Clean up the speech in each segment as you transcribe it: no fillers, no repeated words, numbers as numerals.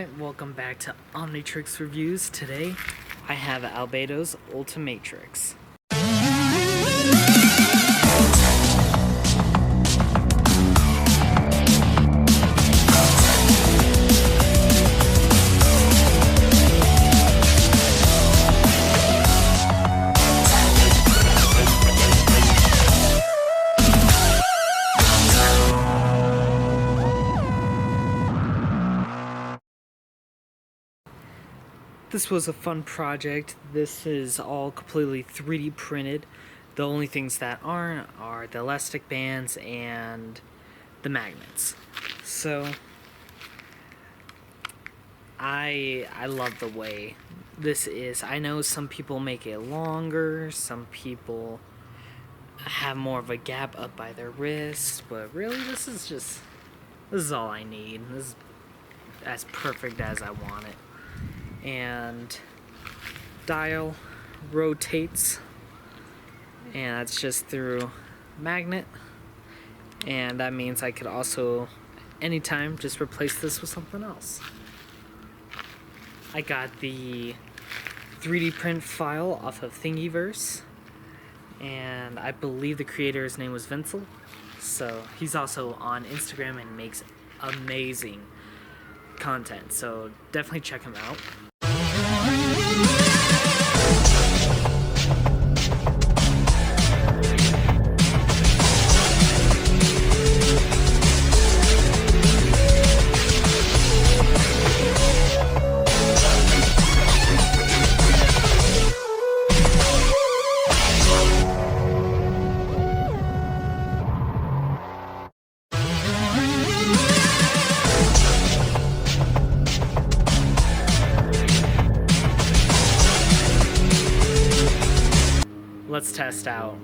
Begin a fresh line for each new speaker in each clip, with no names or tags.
Alright, welcome back to OmniSpider Reviews. Today, I have Albedo's Ultimatrix. This was a fun project. This is all completely 3D printed. The only things that aren't are the elastic bands and the magnets. So I love the way this is. I know some people make it longer, some people have more of a gap up by their wrist, but really this is all I need. This is as perfect as I want it. And dial rotates, and that's just through magnet, and that means I could also anytime just replace this with something else. I got the 3D print file off of Thingiverse, and I believe the creator's name was Vincel, so he's also on Instagram and makes amazing content, so definitely check him out. Let's test out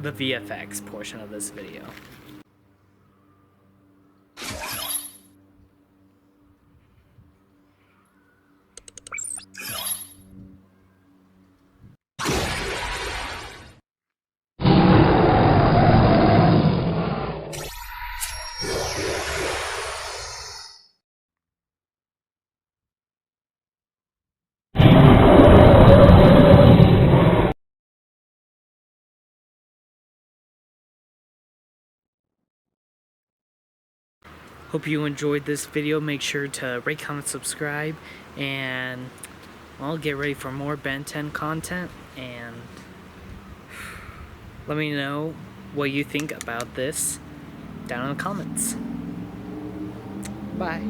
the VFX portion of this video. Hope you enjoyed this video. Make sure to rate, comment, subscribe, and well, get ready for more Ben 10 content, and let me know what you think about this down in the comments. Bye.